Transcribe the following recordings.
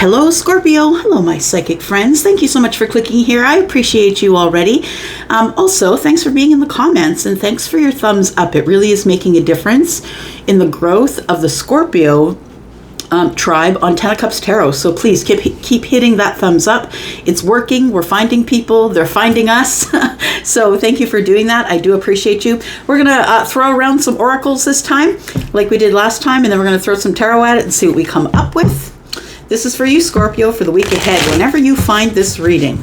Hello, Scorpio. Hello, my psychic friends. Thank you so much for clicking here. I appreciate you already. Also, thanks for being in the comments and thanks for your thumbs up. It really is making a difference in the growth of the Scorpio tribe on Ten of Cups Tarot. So please keep hitting that thumbs up. It's working. We're finding people. They're finding us. So thank you for doing that. I do appreciate you. We're going to throw around some oracles this time, like we did last time, and then we're going to throw some tarot at it and see what we come up with. This is for you, Scorpio, for the week ahead, whenever you find this reading.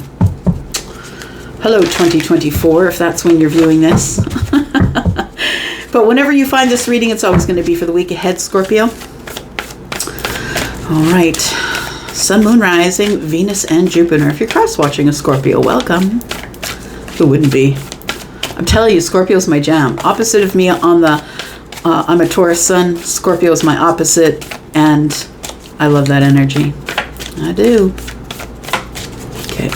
Hello, 2024, if that's when you're viewing this. But whenever you find this reading, it's always going to be for the week ahead, Scorpio. All right. Sun, Moon, Rising, Venus, and Jupiter. If you're cross-watching a Scorpio, welcome. Who wouldn't be? I'm telling you, Scorpio's my jam. Opposite of me on the... I'm a Taurus Sun. Scorpio's my opposite, and... I love that energy. I do. Okay.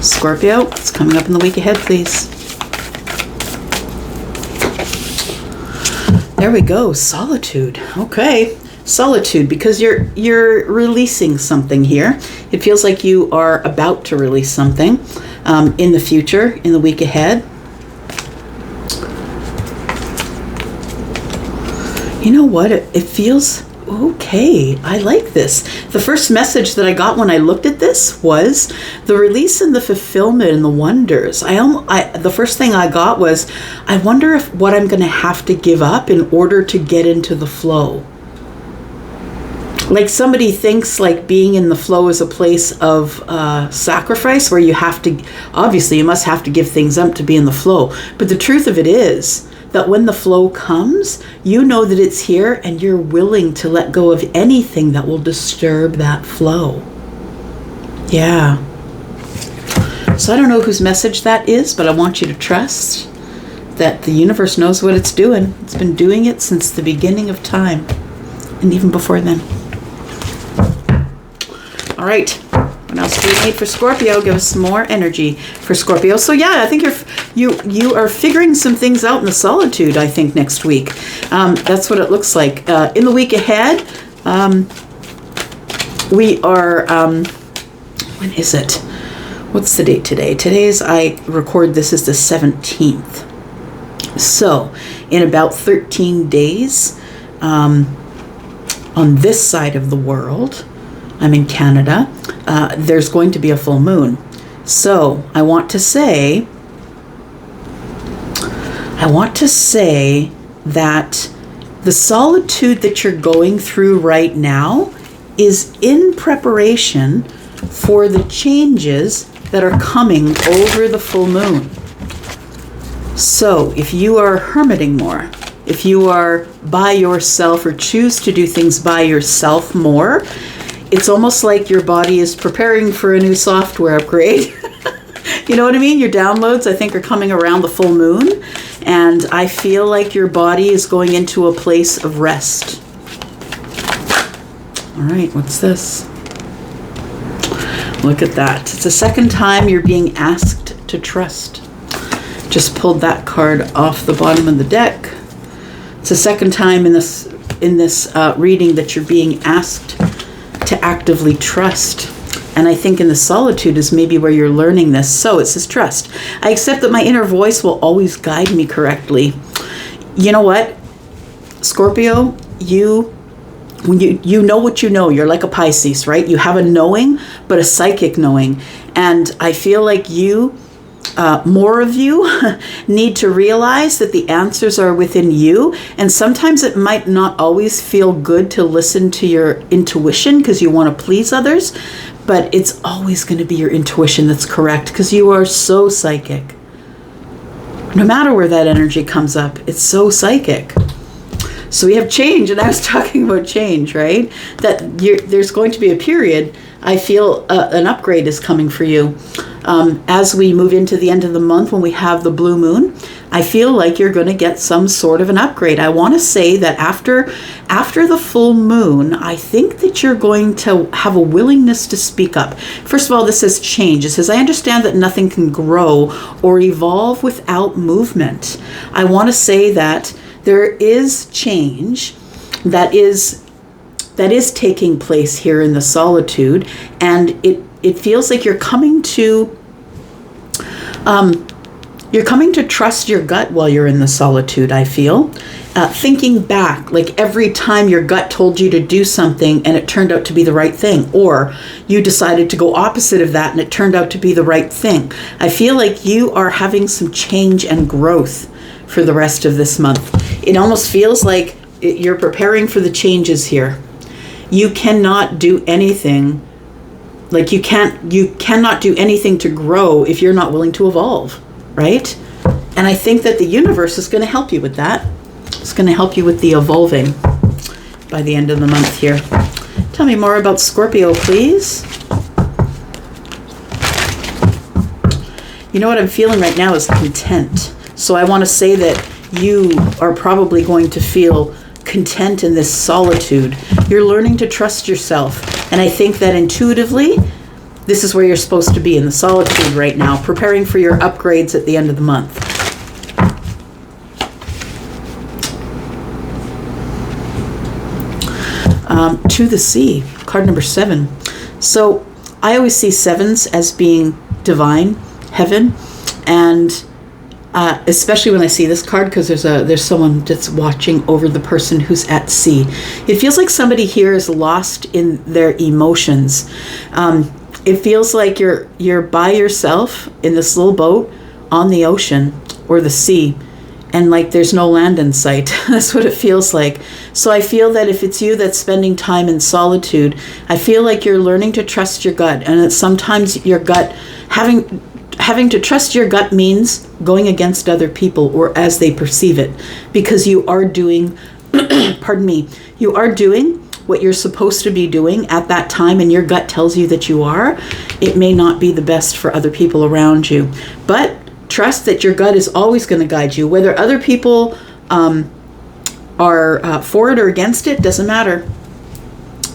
Scorpio, it's coming up in the week ahead, please. There we go. Solitude. Okay. Solitude, because you're releasing something here. It feels like you are about to release something in the future, in the week ahead. You know what? It feels... okay, I like this. The first message that I got when I looked at this was the release and the fulfillment and the wonders. The first thing I got was, I wonder if what I'm going to have to give up in order to get into the flow. Like somebody thinks like being in the flow is a place of sacrifice where you have to, obviously you must have to give things up to be in the flow. But the truth of it is, that when the flow comes, you know that it's here and you're willing to let go of anything that will disturb that flow. Yeah. So I don't know whose message that is, but I want you to trust that the universe knows what it's doing. It's been doing it since the beginning of time, and even before then. All right. What else do we need for Scorpio? Give us some more energy for Scorpio. So yeah, I think you are figuring some things out in the solitude, I think, next week. That's what it looks like. In the week ahead, we are, when is it? What's the date today? I record this is the 17th. So in about 13 days, on this side of the world, I'm in Canada, there's going to be a full moon. So I want to say that the solitude that you're going through right now is in preparation for the changes that are coming over the full moon. So if you are hermiting more, if you are by yourself or choose to do things by yourself more, it's almost like your body is preparing for a new software upgrade. You know what I mean? Your downloads, I think, are coming around the full moon. And I feel like your body is going into a place of rest. All right, what's this? Look at that. It's the second time you're being asked to trust. Just pulled that card off the bottom of the deck. It's the second time in this reading that you're being asked to actively trust. And I think in the solitude is maybe where you're learning this. So it says trust. I accept that my inner voice will always guide me correctly. You know what, Scorpio, when you know what you know, you're like a Pisces, right? You have a knowing, but a psychic knowing. And I feel like more of you need to realize that the answers are within you. And sometimes it might not always feel good to listen to your intuition because you want to please others, but it's always going to be your intuition that's correct because you are so psychic. No matter where that energy comes up, it's so psychic. So we have change, and I was talking about change, right? That there's going to be a period, I feel an upgrade is coming for you. As we move into the end of the month when we have the blue moon, I feel like you're going to get some sort of an upgrade. I want to say that after the full moon, I think that you're going to have a willingness to speak up. First of all, this says change. It says, I understand that nothing can grow or evolve without movement. I want to say that there is change that is that is taking place here in the solitude, and it feels like you're coming to trust your gut while you're in the solitude, I feel. Thinking back, like every time your gut told you to do something and it turned out to be the right thing, or you decided to go opposite of that and it turned out to be the right thing. I feel like you are having some change and growth for the rest of this month. It almost feels like you're preparing for the changes here. You cannot do anything, like you cannot do anything to grow if you're not willing to evolve, right? And I think that the universe is going to help you with that. It's going to help you with the evolving by the end of the month here. Tell me more about Scorpio, please. You know what I'm feeling right now is content. So I want to say that you are probably going to feel content in this solitude. You're learning to trust yourself. And I think that intuitively, this is where you're supposed to be, in the solitude right now, preparing for your upgrades at the end of the month. To the sea, card number 7. So I always see 7s as being divine, heaven, and especially when I see this card, because there's someone that's watching over the person who's at sea. It feels like somebody here is lost in their emotions. It feels like you're by yourself in this little boat on the ocean or the sea, and like there's no land in sight. That's what it feels like. So I feel that if it's you that's spending time in solitude, I feel like you're learning to trust your gut, and that sometimes your gut, having to trust your gut means going against other people or as they perceive it, because you are doing, pardon me, you are doing what you're supposed to be doing at that time, and your gut tells you that you are. It may not be the best for other people around you, but trust that your gut is always going to guide you. Whether other people are for it or against it, doesn't matter.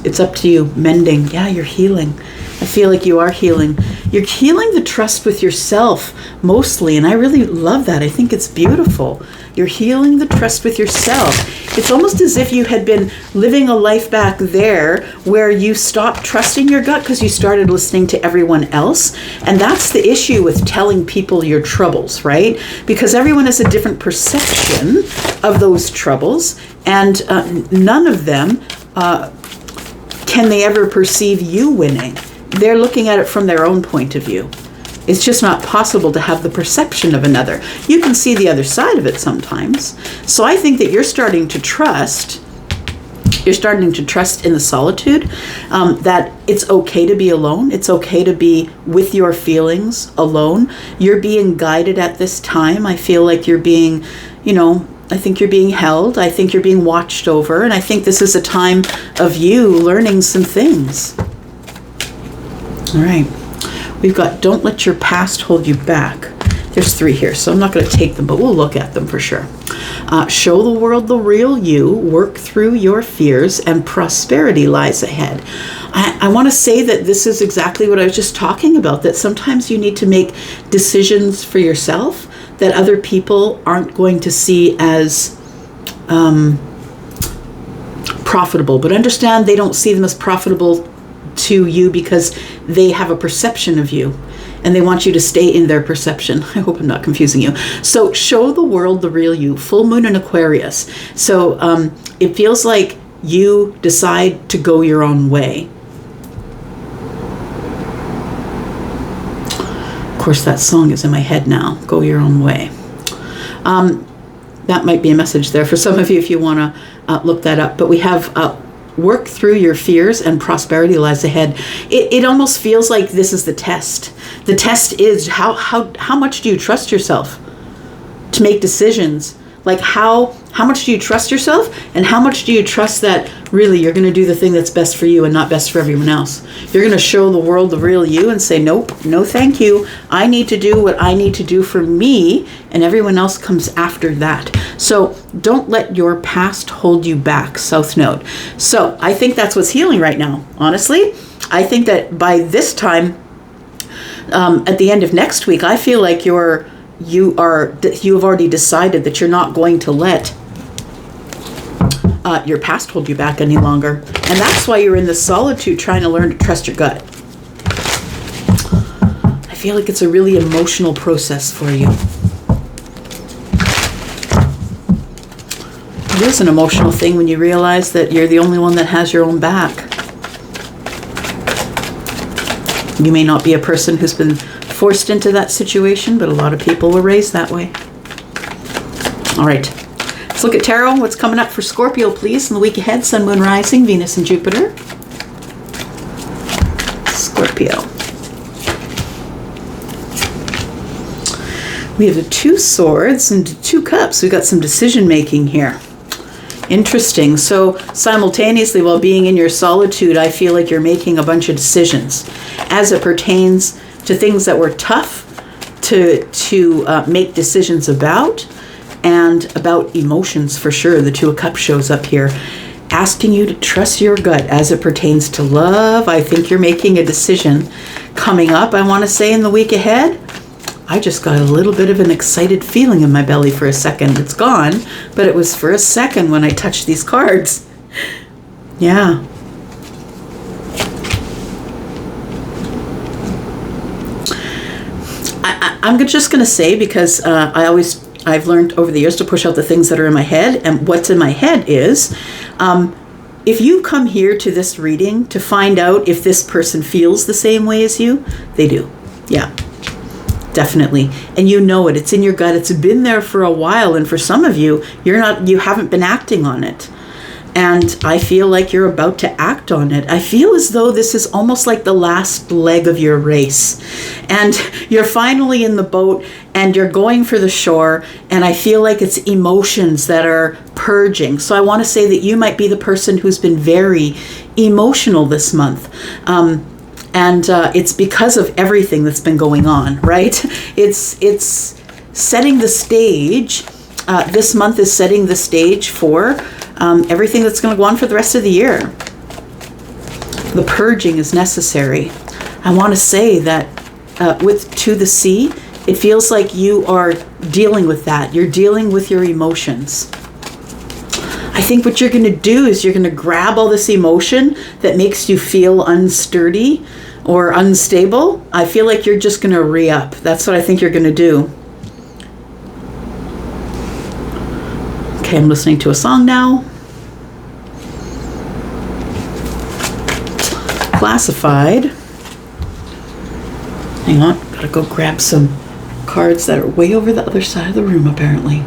It's up to you. Mending. Yeah, you're healing. I feel like you are healing. You're healing the trust with yourself mostly, and I really love that. I think it's beautiful. You're healing the trust with yourself. It's almost as if you had been living a life back there where you stopped trusting your gut because you started listening to everyone else. And that's the issue with telling people your troubles, right? Because everyone has a different perception of those troubles, and none of them can they ever perceive you winning. They're looking at it from their own point of view. It's just not possible to have the perception of another. You can see the other side of it sometimes. So I think that you're starting to trust in the solitude, that it's okay to be alone. It's okay to be with your feelings alone. You're being guided at this time. I feel like you're being, I think you're being held. I think you're being watched over. And I think this is a time of you learning some things. All right. We've got don't let your past hold you back. There's 3 here, so I'm not going to take them, but we'll look at them for sure. Show the world the real you, work through your fears, and prosperity lies ahead. I want to say that this is exactly what I was just talking about, that sometimes you need to make decisions for yourself that other people aren't going to see as profitable. But understand, they don't see them as profitable to you because they have a perception of you and they want you to stay in their perception. I hope I'm not confusing you. So show the world the real you. Full moon in Aquarius. So it feels like you decide to go your own way. Of course, that song is in my head now. Go your own way. That might be a message there for some of you if you want to look that up. But we have work through your fears and prosperity lies ahead. It almost feels like this is the test. The test is how much do you trust yourself to make decisions? Like how much do you trust yourself, and how much do you trust that really you're going to do the thing that's best for you and not best for everyone else? You're going to show the world the real you and say, nope, no thank you. I need to do what I need to do for me, and everyone else comes after that. So don't let your past hold you back, South Node. So I think that's what's healing right now, honestly. I think that by this time, at the end of next week, I feel like you have already decided that you're not going to let your past hold you back any longer. And that's why you're in this solitude, trying to learn to trust your gut. I feel like it's a really emotional process for you. It is an emotional thing when you realize that you're the only one that has your own back. You may not be a person who's been forced into that situation, but a lot of people were raised that way. All right, let's look at tarot. What's coming up for Scorpio, please, in the week ahead? Sun, Moon, Rising, Venus, and Jupiter. Scorpio. We have the 2 swords and 2 cups. We've got some decision making here. Interesting. So simultaneously, while being in your solitude, I feel like you're making a bunch of decisions as it pertains to things that were tough to make decisions about, and about emotions for sure. The 2 of Cups shows up here, asking you to trust your gut as it pertains to love. I think you're making a decision coming up, I want to say, in the week ahead. I just got a little bit of an excited feeling in my belly for a second. It's gone, but it was for a second when I touched these cards. Yeah. I'm just going to say, because I've learned over the years to push out the things that are in my head, and what's in my head is, if you come here to this reading to find out if this person feels the same way as you, they do. Yeah. Definitely. And you know it. It's in your gut. It's been there for a while. And for some of you, you haven't been acting on it. And I feel like you're about to act on it. I feel as though this is almost like the last leg of your race. And you're finally in the boat and you're going for the shore. And I feel like it's emotions that are purging. So I want to say that you might be the person who's been very emotional this month. And it's because of everything that's been going on, right? It's setting the stage. This month is setting the stage for everything that's going to go on for the rest of the year. The purging is necessary. I want to say that with To the Sea, it feels like you are dealing with that. You're dealing with your emotions. I think what you're going to do is you're going to grab all this emotion that makes you feel unsturdy or unstable. I feel like you're just going to re-up. That's what I think you're going to do. Okay, I'm listening to a song now. Classified. Hang on, gotta go grab some cards that are way over the other side of the room, apparently.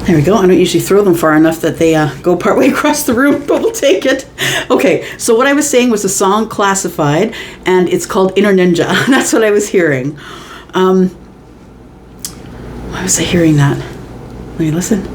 There we go. I don't usually throw them far enough that they go partway across the room, but we'll take it. Okay, so what I was saying was a song, Classified, and it's called Inner Ninja. That's what I was hearing. Why was I hearing that? Let me listen.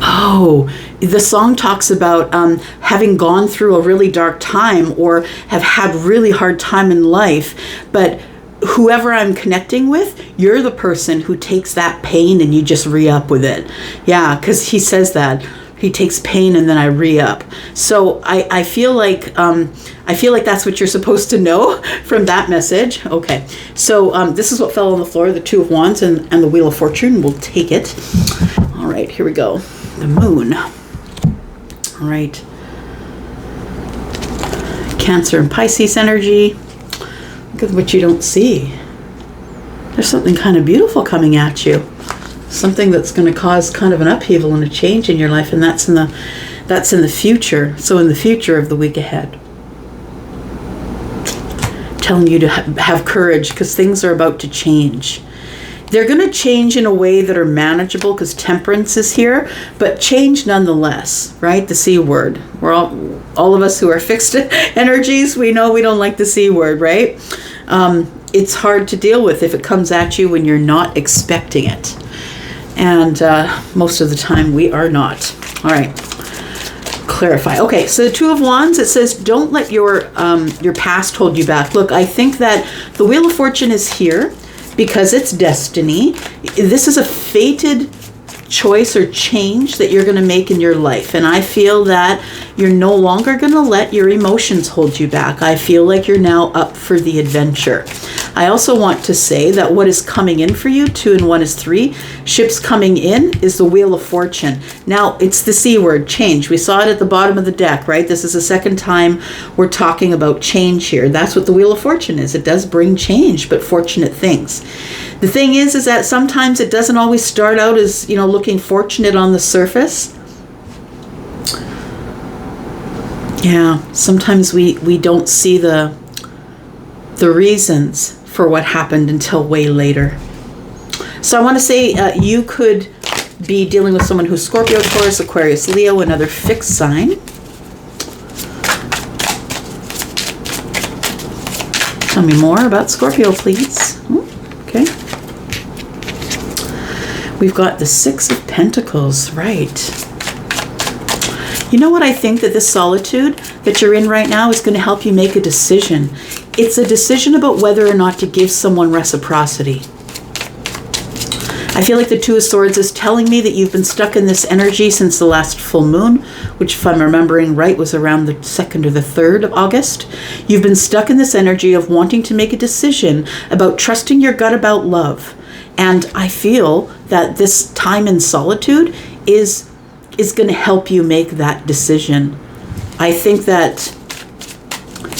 Oh, the song talks about having gone through a really dark time or have had really hard time in life, but whoever I'm connecting with, you're the person who takes that pain and you just re-up with it. Yeah, because he says that. He takes pain and then I re-up. So I feel like that's what you're supposed to know from that message. Okay, so this is what fell on the floor, the Two of Wands and the Wheel of Fortune. We'll take it. All right, here we go. The Moon. All right. Cancer and Pisces energy. Look at what you don't see. There's something kind of beautiful coming at you. Something that's going to cause kind of an upheaval and a change in your life, and that's in the future. So in the future of the week ahead. Telling you to have courage because things are about to change. They're going to change in a way that are manageable because Temperance is here, but change nonetheless, right? The C word. We're all of us who are fixed energies, we know we don't like the C word, right? It's hard to deal with if it comes at you when you're not expecting it. And most of the time we are not. All right. Clarify. Okay, so the Two of Wands, it says, don't let your past hold you back. Look, I think that the Wheel of Fortune is here because it's destiny. This is a fated choice or change that you're going to make in your life. And I feel that you're no longer going to let your emotions hold you back. I feel like you're now up for the adventure. I also want to say that what is coming in for you, 2 and 1 is 3, ships coming in is the Wheel of Fortune. Now, it's the C word, change. We saw it at the bottom of the deck, right? This is the second time we're talking about change here. That's what the Wheel of Fortune is. It does bring change, but fortunate things. The thing is that sometimes it doesn't always start out as, looking fortunate on the surface. Yeah, sometimes we don't see the reasons for what happened until way later. So I want to say you could be dealing with someone who's Scorpio, Taurus, Aquarius, Leo, another fixed sign. Tell me more about Scorpio, please. Okay. We've got the 6 of Pentacles, right. You know what I think that this solitude that you're in right now is going to help you make a decision. It's a decision about whether or not to give someone reciprocity. I feel like the 2 of Swords is telling me that you've been stuck in this energy since the last full moon, which if I'm remembering right was around the 2nd or the 3rd of August. You've been stuck in this energy of wanting to make a decision about trusting your gut about love. And I feel that this time in solitude is going to help you make that decision. I think that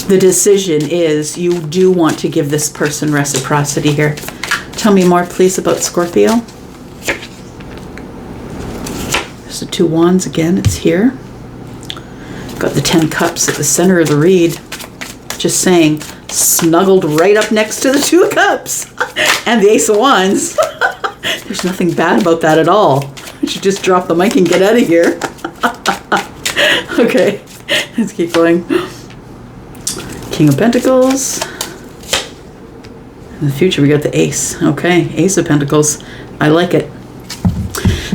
the decision is you do want to give this person reciprocity here. Tell me more, please, about Scorpio. There's the 2 wands again. It's here. Got the 10 cups at the center of the read. Just saying, snuggled right up next to the 2 of cups and the ace of wands. There's nothing bad about that at all. I should just drop the mic and get out of here. Okay, let's keep going. King of Pentacles. In the future, we got the Ace. Okay, Ace of Pentacles. I like it.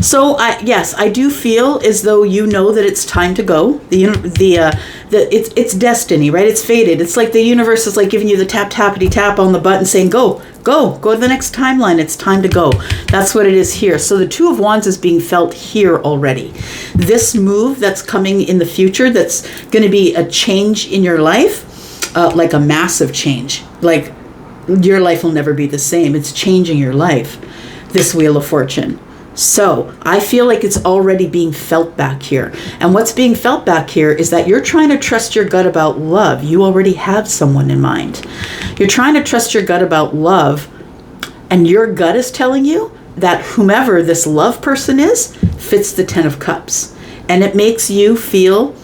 So, yes, I do feel as though you know that it's time to go. It's destiny, right? It's fated. It's like the universe is like giving you the tappity tap on the butt and saying, go to the next timeline. It's time to go. That's what it is here. So the 2 of Wands is being felt here already. This move that's coming in the future, that's going to be a change in your life, like a massive change. Like your life will never be the same. It's changing your life, this Wheel of Fortune. So I feel like it's already being felt back here. And what's being felt back here is that you're trying to trust your gut about love. You already have someone in mind. You're trying to trust your gut about love. And your gut is telling you that whomever this love person is fits the 10 of Cups. And it makes you feel,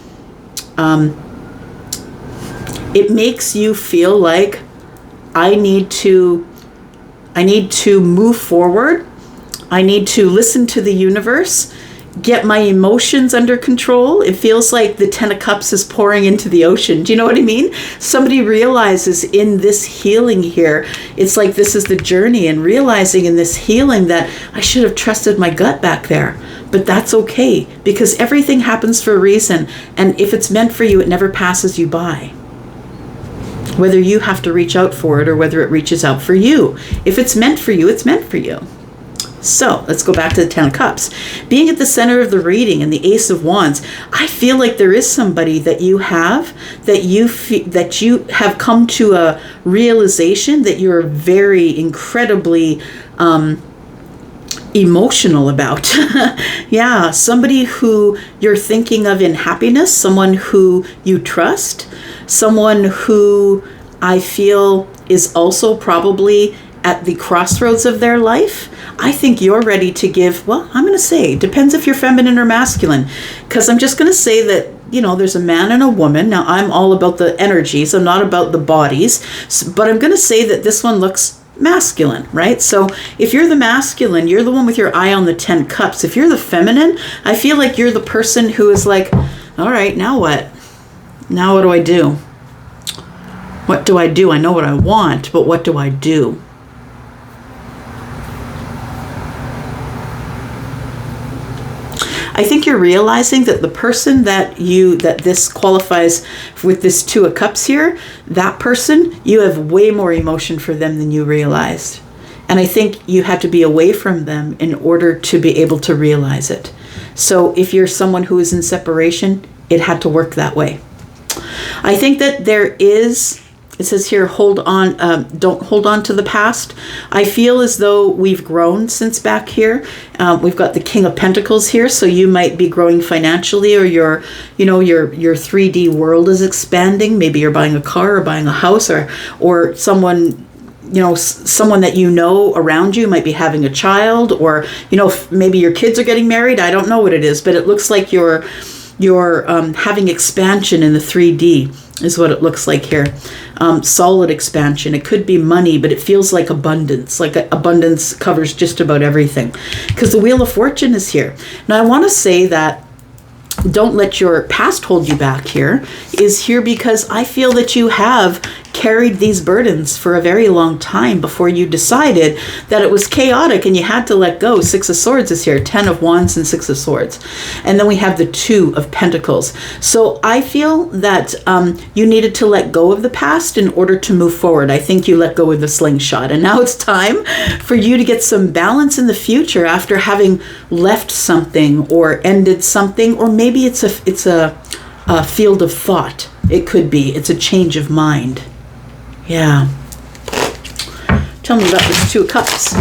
like I need to move forward. I need to listen to the universe, get my emotions under control. It feels like the 10 of Cups is pouring into the ocean. Do you know what I mean? Somebody realizes in this healing here, it's like this is the journey, and realizing in this healing that I should have trusted my gut back there. But that's okay, because everything happens for a reason. And if it's meant for you, it never passes you by. Whether you have to reach out for it or whether it reaches out for you. If it's meant for you, it's meant for you. So let's go back to the 10 of Cups. Being at the center of the reading and the Ace of Wands, I feel like there is somebody that you have, that you have come to a realization that you're very incredibly emotional about. Yeah, somebody who you're thinking of in happiness, someone who you trust, someone who I feel is also probably at the crossroads of their life. I think you're ready to give, well, I'm going to say, depends if you're feminine or masculine, because I'm just going to say that, there's a man and a woman. Now, I'm all about the energies. I'm not about the bodies, but I'm going to say that this one looks masculine, right? So if you're the masculine, you're the one with your eye on the 10 cups. If you're the feminine, I feel like you're the person who is like, all right, now what? Now what do I do? What do I do? I know what I want, but what do I do? I think you're realizing that the person that this qualifies with this 2 of Cups here, that person, you have way more emotion for them than you realized. And I think you had to be away from them in order to be able to realize it. So if you're someone who is in separation, it had to work that way. I think that there is It says here, hold on, don't hold on to the past. I feel as though we've grown since back here. We've got the King of Pentacles here, so you might be growing financially, or your 3D world is expanding. Maybe you're buying a car or buying a house, or someone, someone that around you might be having a child, or, maybe your kids are getting married. I don't know what it is, but it looks like you're having expansion in the 3D. Is what it looks like here. Solid expansion. It could be money, but it feels like abundance. Like abundance covers just about everything. Because the Wheel of Fortune is here. Now, I want to say that don't let your past hold you back here is here because I feel that you have carried these burdens for a very long time before you decided that it was chaotic and you had to let go. 6 of Swords is here, 10 of Wands and 6 of Swords. And then we have the 2 of Pentacles. So I feel that you needed to let go of the past in order to move forward. I think you let go of the slingshot. And now it's time for you to get some balance in the future after having left something or ended something, or maybe it's a field of thought. It could be. It's a change of mind. Yeah. Tell me about this 2 of Cups.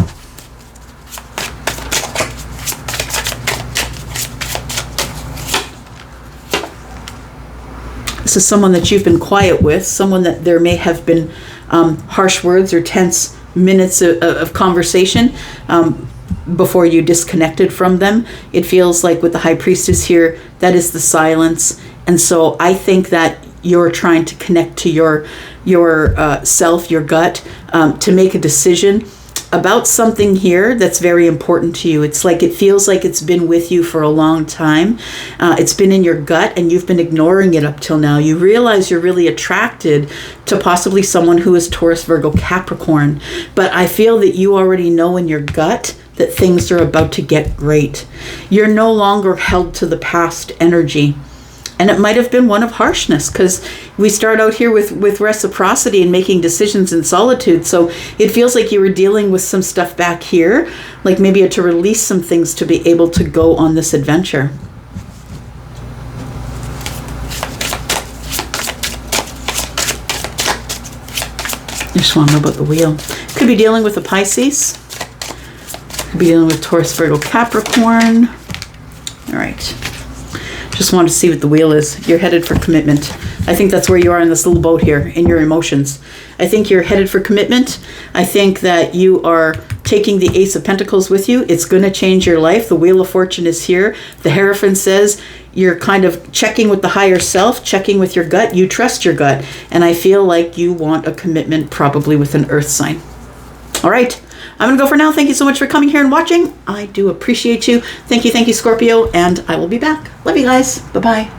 This is someone that you've been quiet with, someone that there may have been harsh words or tense minutes of conversation before you disconnected from them. It feels like with the High Priestess here, that is the silence. And so I think that you're trying to connect to your self, your gut, to make a decision about something here that's very important to you. It's like it feels like it's been with you for a long time. It's been in your gut and you've been ignoring it up till now. You realize you're really attracted to possibly someone who is Taurus, Virgo, Capricorn. But I feel that you already know in your gut that things are about to get great. You're no longer held to the past energy. And it might have been one of harshness, because we start out here with reciprocity and making decisions in solitude. So it feels like you were dealing with some stuff back here, like maybe you had to release some things to be able to go on this adventure. I just want to know about the wheel. Could be dealing with a Pisces. Could be dealing with Taurus, Virgo, Capricorn. All right. Just want to see what the wheel is. You're headed for commitment. I think that's where you are in this little boat here, in your emotions. I think you're headed for commitment. I think that you are taking the Ace of Pentacles with you. It's going to change your life. The Wheel of Fortune is here. The Hierophant says you're kind of checking with the higher self, checking with your gut. You trust your gut. And I feel like you want a commitment, probably with an earth sign. All right. I'm going to go for now. Thank you so much for coming here and watching. I do appreciate you. Thank you, Scorpio. And I will be back. Love you guys. Bye-bye.